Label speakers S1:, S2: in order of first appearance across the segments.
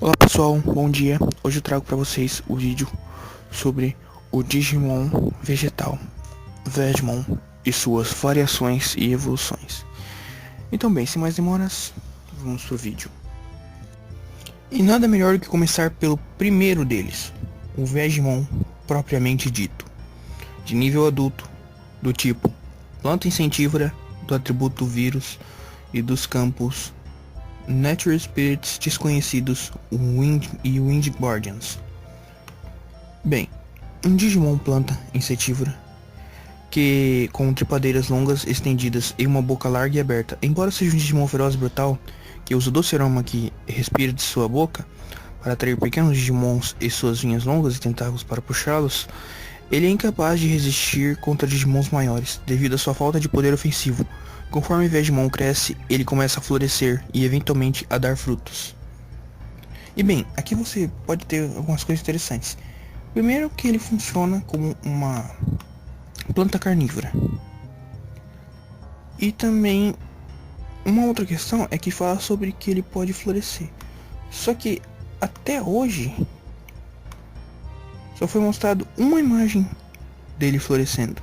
S1: Olá pessoal, bom dia. Hoje eu trago para vocês o vídeo sobre o Digimon vegetal, Vegemon, e suas variações e evoluções. Então bem, sem mais demoras, vamos pro vídeo. E nada melhor do que começar pelo primeiro deles, o Vegemon propriamente dito, de nível adulto, do tipo planta insentívora, do atributo vírus e dos campos Natural Spirits desconhecidos, Wind e Wind Guardians. Bem, um Digimon planta insetívora que com trepadeiras longas estendidas e uma boca larga e aberta. Embora seja um Digimon feroz e brutal, que usa o doce aroma que respira de sua boca para atrair pequenos Digimons e suas vinhas longas e tentáculos para puxá-los, ele é incapaz de resistir contra Digimons maiores, devido à sua falta de poder ofensivo. Conforme o Vegemon cresce, ele começa a florescer e eventualmente a dar frutos. E bem, aqui você pode ter algumas coisas interessantes. Primeiro que ele funciona como uma planta carnívora. E também uma outra questão é que fala sobre que ele pode florescer. Só que até hoje só foi mostrado uma imagem dele florescendo.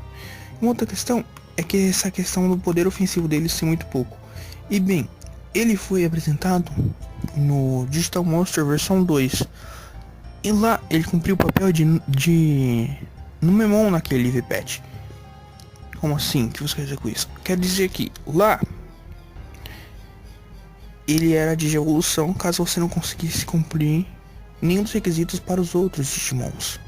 S1: Uma outra questão é que essa questão do poder ofensivo dele ser muito pouco. E bem, ele foi apresentado no Digital Monster versão 2. E lá ele cumpriu o papel de Numemon naquele Live Patch. Como assim? O que você quer dizer com isso? Quer dizer que lá ele era de evolução caso você não conseguisse cumprir nenhum dos requisitos para os outros Digimons.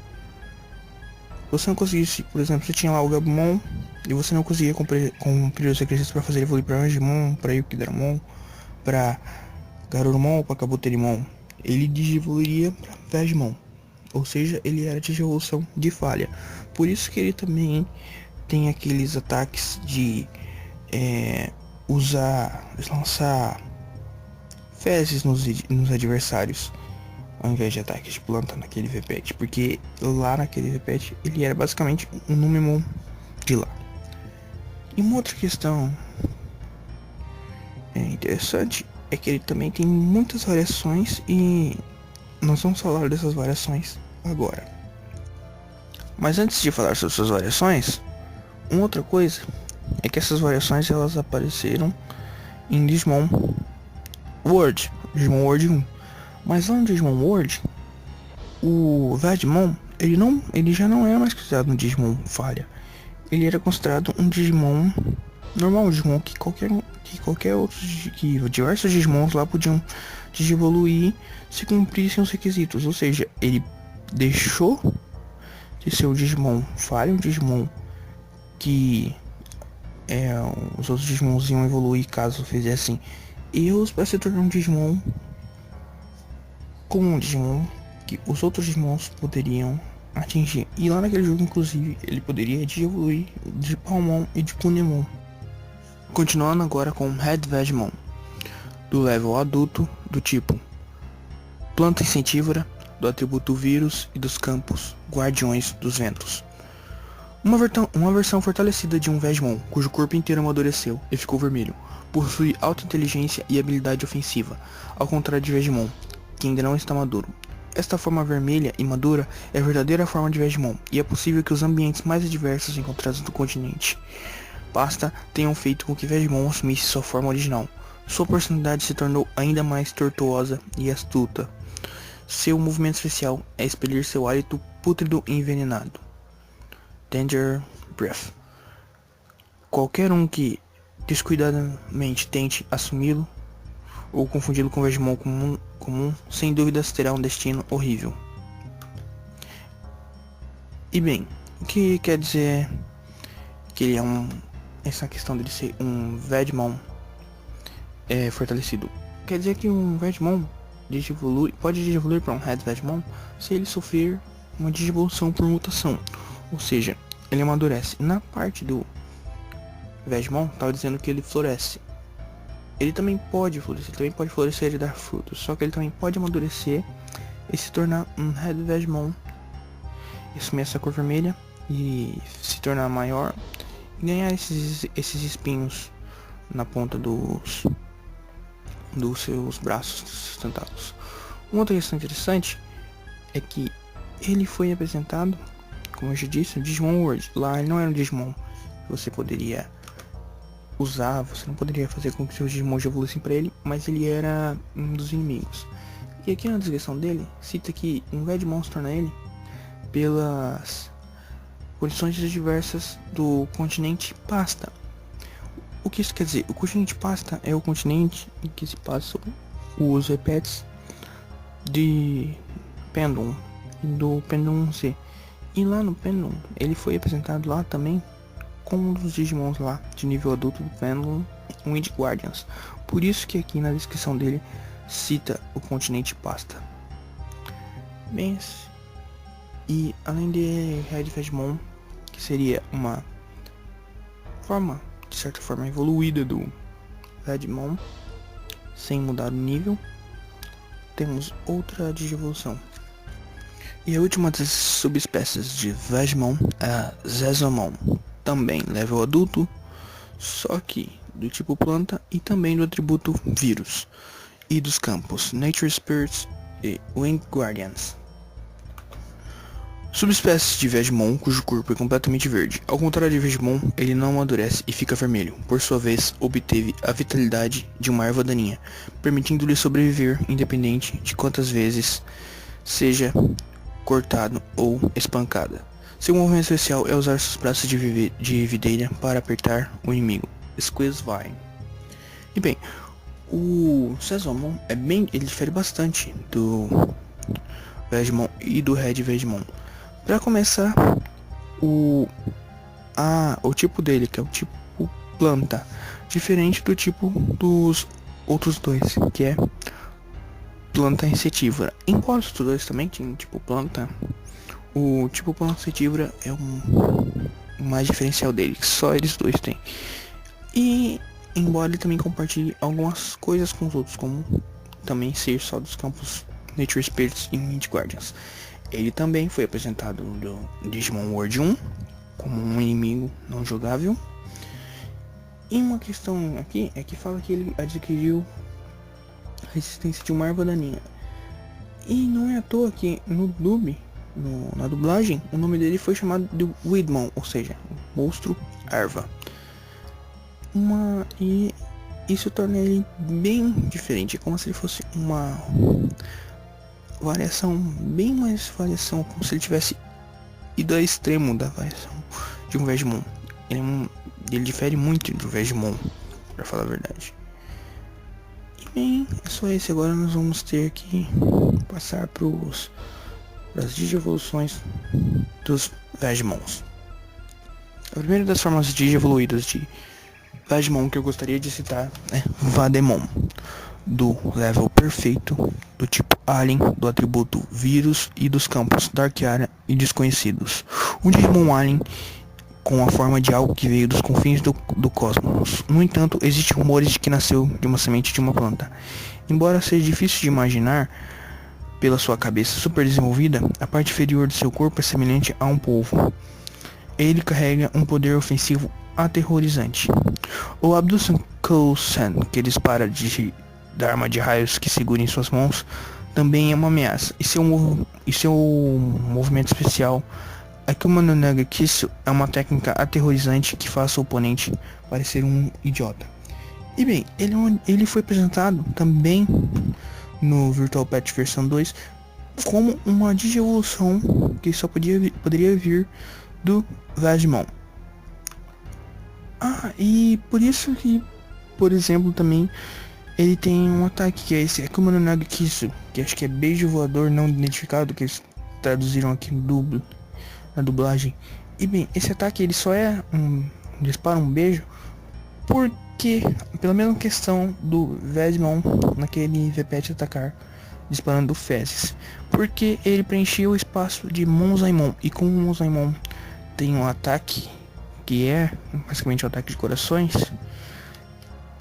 S1: Você não conseguisse, por exemplo, você tinha lá o Gabumon e você não conseguia cumprir os requisitos para fazer ele evoluir para Angemon, para Yukidramon, para Garurumon ou para Kabuterimon. Ele digievoluiria para Vegemon, ou seja, ele era de evolução de falha. Por isso que ele também tem aqueles ataques de lançar fezes nos adversários, ao invés de ataques de planta naquele VPET, porque lá naquele VPET ele era basicamente um Numemon de lá. E uma outra questão interessante é que ele também tem muitas variações e nós vamos falar dessas variações agora. Mas antes de falar sobre suas variações, uma outra coisa é que essas variações elas apareceram em Digimon World, Digimon World 1. Mas lá no Digimon World, o Vegemon, ele já não era mais considerado um Digimon falha. Ele era considerado um Digimon normal, um Digimon que qualquer outro, que diversos Digimons lá podiam digievoluir se cumprissem os requisitos. Ou seja, ele deixou de ser um Digimon falha, um Digimon que os outros Digimons iam evoluir caso fizessem erros para se tornar um Digimon como um Digimon que os outros Digimons poderiam atingir. E lá naquele jogo, inclusive, ele poderia evoluir de Palmon e de Kunemon. Continuando agora com Red Vegemon, do level adulto, do tipo planta insentívora, do atributo vírus e dos campos Guardiões dos Ventos. Uma versão fortalecida de um Vegemon, cujo corpo inteiro amadureceu e ficou vermelho. Possui alta inteligência e habilidade ofensiva, ao contrário de Vegemon, que ainda não está maduro. Esta forma vermelha e madura é a verdadeira forma de Vegemon, e é possível que os ambientes mais adversos encontrados no continente Pasta tenham feito com que Vegemon assumisse sua forma original. Sua personalidade se tornou ainda mais tortuosa e astuta. Seu movimento especial é expelir seu hálito pútrido e envenenado. Danger Breath. Qualquer um que descuidadamente tente assumi-lo ou confundi-lo com Vegemon comum, sem dúvidas terá um destino horrível. E bem, o que quer dizer que ele é essa questão dele ser um Vegemon fortalecido? Quer dizer que um Vegemon pode digievoluir para um Red Vegemon se ele sofrer uma digievolução por mutação, ou seja, ele amadurece. Na parte do Vegemon, estava dizendo que ele floresce. Ele também pode florescer e dar frutos, só que ele também pode amadurecer e se tornar um Red Vegemon, assumir essa cor vermelha e se tornar maior e ganhar esses espinhos na ponta dos seus braços, dos tentáculos. Uma outra questão interessante é que ele foi apresentado, como eu já disse, no Digimon World. Lá ele não era um Digimon que você poderia usar, você não poderia fazer com que seus Digimon evoluíssem para ele, mas ele era um dos inimigos. E aqui na descrição dele, cita que um Vedmon se torna ele pelas condições diversas do continente Pasta. O que isso quer dizer? O continente Pasta é o continente em que se passam os repetes de Pendulum e do Pendulum Z. E lá no Pendulum, ele foi apresentado lá também como um dos Digimons lá de nível adulto do Pendulum, Wind Guardians. Por isso que aqui na descrição dele cita o continente Pasta. Bem, e além de Red Vedmon, que seria uma forma, de certa forma, evoluída do Vedmon, sem mudar o nível, temos outra Digievolução. E a última das subespécies de Vedmon é a Zezomon, também level adulto, só que do tipo planta e também do atributo vírus, e dos campos Nature Spirits e Wind Guardians. Subespécies de Vedmon cujo corpo é completamente verde. Ao contrário de Vedmon, ele não amadurece e fica vermelho. Por sua vez, obteve a vitalidade de uma erva daninha, permitindo-lhe sobreviver independente de quantas vezes seja cortado ou espancada. Seu movimento especial é usar seus braços de videira para apertar o inimigo. Squeeze Vine. E bem, o Zezomon ele difere bastante do Vedmon e do Red Vedmon. Para começar, o tipo dele, que é o tipo planta, diferente do tipo dos outros dois, que é planta insetívora. Embora os dois também tinham tipo planta, o tipo planta insetívora é o mais diferencial dele, que só eles dois têm. E embora ele também compartilhe algumas coisas com os outros, como também ser só dos campos Nature Spirits e Wind Guardians. Ele também foi apresentado no Digimon World 1 como um inimigo não jogável. E uma questão aqui é que fala que ele adquiriu a resistência de uma erva daninha. E não é à toa que no dub, na dublagem, o nome dele foi chamado de Widmon, ou seja, monstro erva. E isso torna ele bem diferente, é como se ele fosse uma variação, bem mais variação, como se ele tivesse ido ao extremo da variação de um Vedmon. Ele difere muito do Vedmon, pra falar a verdade. E bem, é só esse. Agora nós vamos ter que passar das digievoluções dos Vedmons. A primeira das formas digievoluídas de Vedmon que eu gostaria de citar é Vademon, do level perfeito, do tipo Alien, do atributo Vírus e dos campos Dark Area e Desconhecidos. Um Digimon Alien com a forma de algo que veio dos confins do cosmos. No entanto, existem rumores de que nasceu de uma semente de uma planta. Embora seja difícil de imaginar pela sua cabeça super desenvolvida, a parte inferior de seu corpo é semelhante a um polvo. Ele carrega um poder ofensivo aterrorizante. O Abduction Kousen, que dispara da arma de raios que segura em suas mãos, também é uma ameaça. E seu movimento especial, Akuma no Naga Kisu, é uma técnica aterrorizante que faz o oponente parecer um idiota. E bem, ele foi apresentado também no Virtual Pet versão 2 como uma digievolução que só poderia vir do Vedmon. E por isso que, por exemplo, também ele tem um ataque que é esse Akuma no Naga Kisu, que acho que é beijo voador não identificado, que eles traduziram aqui na dublagem. E bem, esse ataque ele só dispara um beijo porque, pela mesma questão do Vedmon naquele Vpet atacar disparando fezes, porque ele preenchia o espaço de Monzaimon, e como o Monzaimon tem um ataque que é basicamente um ataque de corações,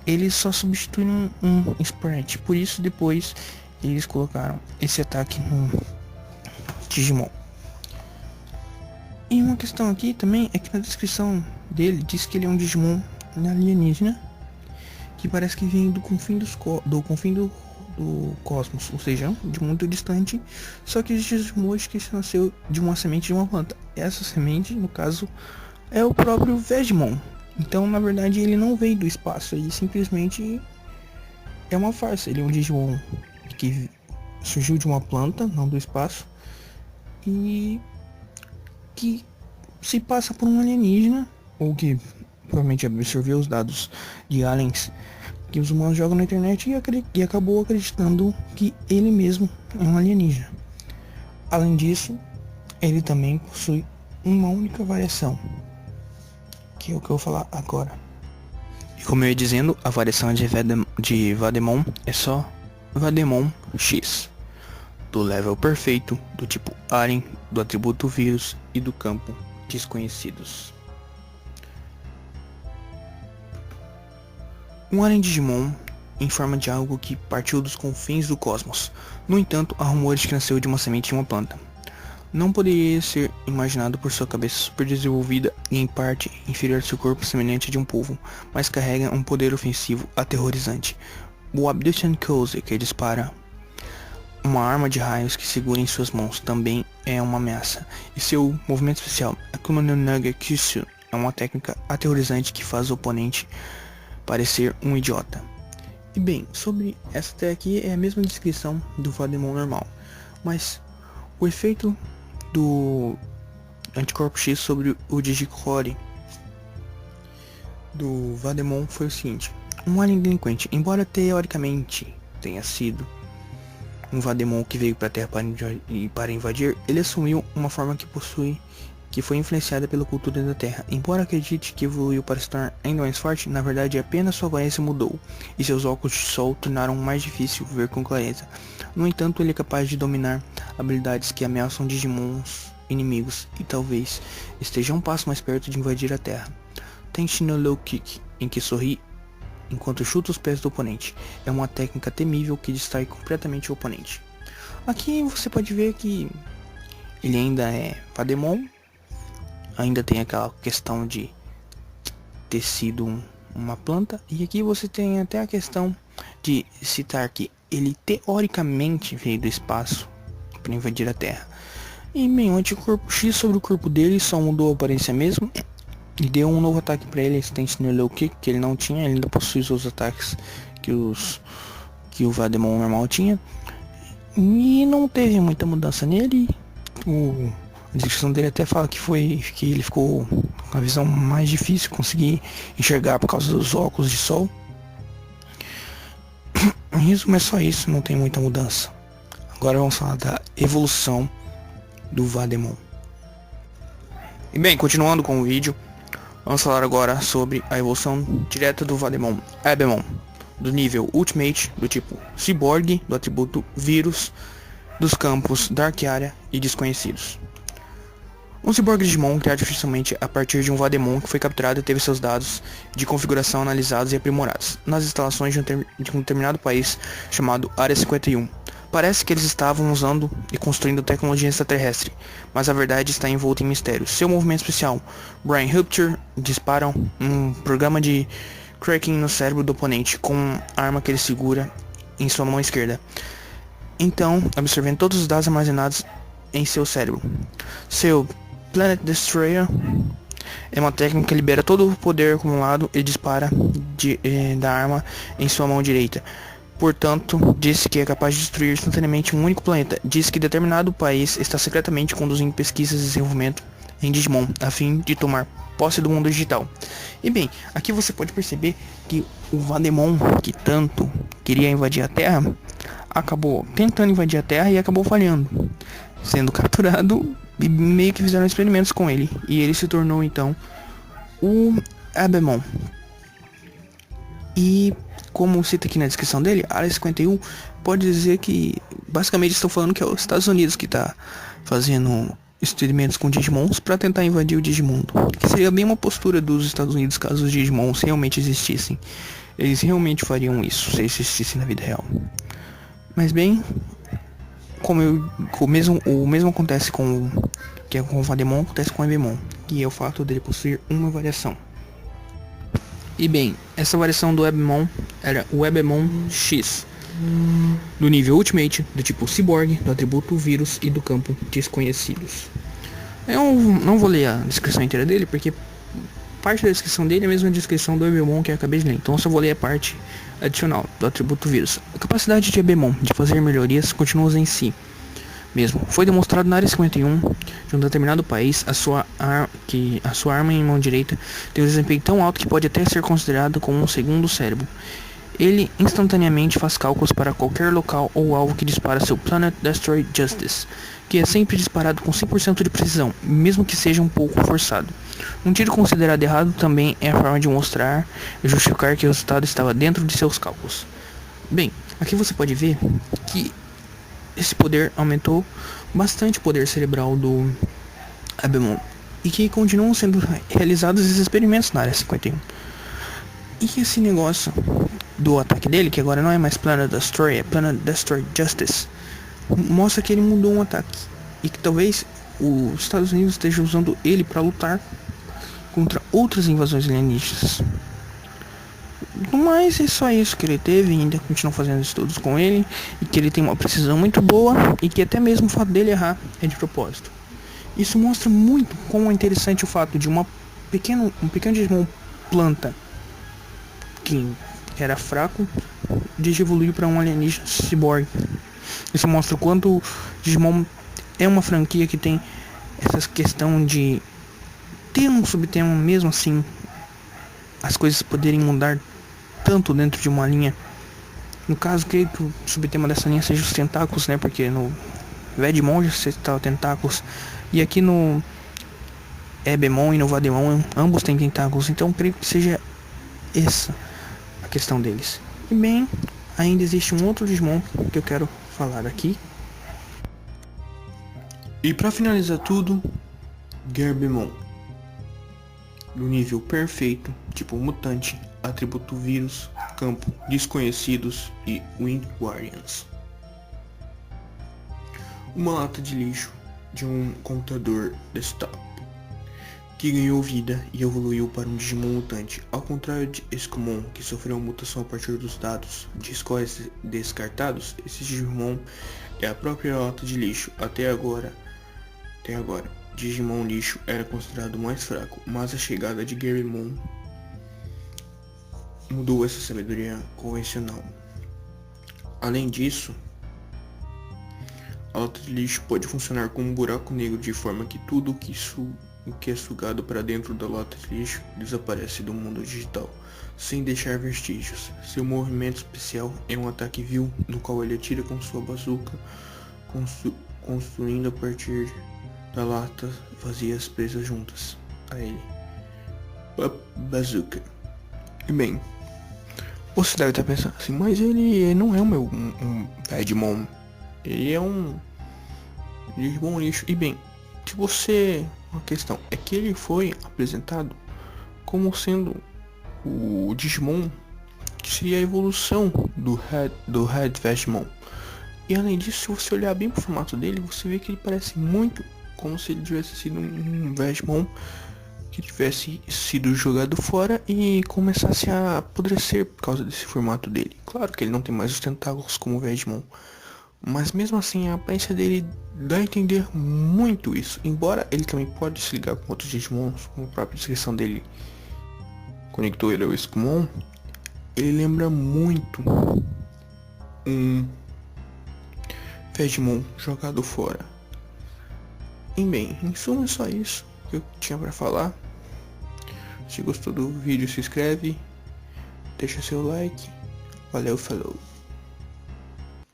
S1: eles só substituem um sprite. Por isso depois eles colocaram esse ataque no Digimon. E uma questão aqui também é que na descrição dele diz que ele é um Digimon alienígena, que parece que vem do confim do cosmos, ou seja, de muito distante, só que existe um monte que nasceu de uma semente de uma planta. Essa semente, no caso, é o próprio Vegemon. Então, na verdade, ele não veio do espaço, ele simplesmente é uma farsa. Ele é um Digimon que surgiu de uma planta, não do espaço, e que se passa por um alienígena, ou que provavelmente absorveu os dados de aliens que os humanos jogam na internet e acabou acreditando que ele mesmo é um alienígena. Além disso, ele também possui uma única variação, que é o que eu vou falar agora. E como eu ia dizendo, a variação de Vademon é só Vademon X, do level perfeito, do tipo Alien, do atributo vírus e do campo desconhecidos. Um Alien Digimon em forma de algo que partiu dos confins do cosmos. No entanto, há rumores que nasceu de uma semente de uma planta. Não poderia ser imaginado por sua cabeça super desenvolvida e em parte inferior ao seu corpo semelhante a de um polvo, mas carrega um poder ofensivo aterrorizante. O Abduction Kose, que dispara uma arma de raios que segura em suas mãos, também é uma ameaça. E seu movimento especial, Akuma no Naga Kyushu, é uma técnica aterrorizante que faz o oponente parecer um idiota. E bem, sobre essa até aqui é a mesma descrição do Vademon normal, mas o efeito do anticorpo X sobre o Digicore do Vademon foi o seguinte: um alien delinquente, embora teoricamente tenha sido um Vademon que veio para a Terra para invadir, ele assumiu uma forma que foi influenciada pela cultura da Terra. Embora acredite que evoluiu para se tornar ainda mais forte, na verdade apenas sua aparência mudou, e seus óculos de sol tornaram mais difícil ver com clareza. No entanto, ele é capaz de dominar habilidades que ameaçam Digimons inimigos, e talvez esteja um passo mais perto de invadir a Terra. Tente no Low Kick, em que sorri enquanto chuta os pés do oponente. É uma técnica temível que distrai completamente o oponente. Aqui você pode ver que ele ainda é Vademon, ainda tem aquela questão de ter sido uma planta, e aqui você tem até a questão de citar que ele teoricamente veio do espaço para invadir a Terra. E bem, o anticorpo X sobre o corpo dele só mudou a aparência mesmo, e deu um novo ataque para ele, assistente no Low Kick, que ele não tinha. Ele ainda possui os ataques que o Vademon normal tinha, e não teve muita mudança nele. A descrição dele até fala que ele ficou com a visão mais difícil, conseguir enxergar por causa dos óculos de sol. Em resumo, é só isso, não tem muita mudança. Agora vamos falar da evolução do Vademon. E bem, continuando com o vídeo, vamos falar agora sobre a evolução direta do Vademon Abemon, do nível Ultimate, do tipo Cyborg, do atributo Vírus, dos campos Dark Area e Desconhecidos. Um Cyborg Digimon criado artificialmente a partir de um Vademon que foi capturado e teve seus dados de configuração analisados e aprimorados nas instalações de um determinado país chamado Área 51. Parece que eles estavam usando e construindo tecnologia extraterrestre, mas a verdade está envolta em mistério. Seu movimento especial, Brain Rupture, dispara um programa de cracking no cérebro do oponente com a arma que ele segura em sua mão esquerda, então absorvendo todos os dados armazenados em seu cérebro. Seu Planet Destroyer é uma técnica que libera todo o poder acumulado e dispara da arma em sua mão direita. Portanto, disse que é capaz de destruir instantaneamente um único planeta. Diz que determinado país está secretamente conduzindo pesquisas e desenvolvimento em Digimon, a fim de tomar posse do mundo digital. E bem, aqui você pode perceber que o Vademon, que tanto queria invadir a Terra, acabou tentando invadir a Terra e acabou falhando, sendo capturado, e meio que fizeram experimentos com ele, e ele se tornou então o Abemon. E como cita aqui na descrição dele, a Área 51 pode dizer que basicamente estão falando que é os Estados Unidos que está fazendo experimentos com Digimons para tentar invadir o Digimundo, que seria bem uma postura dos Estados Unidos caso os Digimons realmente existissem. Eles realmente fariam isso se existissem na vida real. Mas bem, o mesmo acontece com o Vademon, acontece com o Abemon, que é o fato dele possuir uma variação. E bem, essa variação do Abemon era o Abemon X, do nível Ultimate, do tipo Cyborg, do atributo Vírus e do campo Desconhecidos. Eu não vou ler a descrição inteira dele, porque parte da descrição dele é a mesma descrição do Ebemon que eu acabei de ler, então eu só vou ler a parte adicional do atributo Vírus. A capacidade de Ebemon de fazer melhorias continua em si mesmo. Foi demonstrado na área 51 de um determinado país que a sua arma em mão direita tem um desempenho tão alto que pode até ser considerado como um segundo cérebro. Ele instantaneamente faz cálculos para qualquer local ou alvo que dispara seu Planet Destroy Justice, que é sempre disparado com 100% de precisão, mesmo que seja um pouco forçado. Um tiro considerado errado também é a forma de mostrar e justificar que o resultado estava dentro de seus cálculos. Bem, aqui você pode ver que esse poder aumentou bastante o poder cerebral do Ebemon, e que continuam sendo realizados esses experimentos na área 51. E esse negócio do ataque dele, que agora não é mais Planet Destroy, é Planet Destroy Justice, mostra que ele mudou um ataque, e que talvez os Estados Unidos estejam usando ele para lutar contra outras invasões alienígenas. Mas é só isso que ele teve, e ainda continuam fazendo estudos com ele, e que ele tem uma precisão muito boa, e que até mesmo o fato dele errar é de propósito. Isso mostra muito como é interessante o fato de um pequeno Digimon planta, que era fraco, de evoluir para um alienígena cyborg. Isso mostra o quanto Digimon é uma franquia que tem essa questão de ter um subtema, mesmo assim as coisas poderem mudar tanto dentro de uma linha. No caso, creio que o subtema dessa linha seja os tentáculos, né? Porque no Vedmon já se está tentáculos, e aqui no Ebemon e no Vademon ambos têm tentáculos, então creio que seja essa a questão deles. E bem, ainda existe um outro Digimon que eu quero falar aqui. E para finalizar tudo, Gerbemon, no nível perfeito, tipo mutante, atributo Vírus, campo Desconhecidos e Wind Guardians. Uma lata de lixo de um computador desktop que ganhou vida e evoluiu para um Digimon mutante, ao contrário de Escumon, que sofreu uma mutação a partir dos dados de scores descartados. Esse Digimon é a própria lata de lixo. Até agora, Digimon lixo era considerado mais fraco, mas a chegada de Gerbemon mudou essa sabedoria convencional. Além disso, a lata de lixo pode funcionar como um buraco negro, de forma que tudo o que é sugado para dentro da lata de lixo desaparece do mundo digital, sem deixar vestígios. Seu movimento especial é um ataque vil, no qual ele atira com sua bazuca, construindo a partir da lata vazias presas juntas a ele. Bazooka. E bem, você deve estar pensando assim, mas ele não é um Vedmon, ele é um Digimon lixo. E bem, se você... a questão é que ele foi apresentado como sendo o Digimon que seria a evolução do Red Vedmon. E além disso, se você olhar bem pro formato dele, você vê que ele parece muito como se ele tivesse sido um Vedmon que tivesse sido jogado fora e começasse a apodrecer por causa desse formato dele. Claro que ele não tem mais os tentáculos como o Vedmon, mas mesmo assim a aparência dele dá a entender muito isso. Embora ele também pode se ligar com outros Digimons, como a própria descrição dele conectou ele ao Escumon, ele lembra muito um Vedmon jogado fora. E bem, em suma é só isso que eu tinha pra falar. Se gostou do vídeo, se inscreve, deixa seu like. Valeu, falou.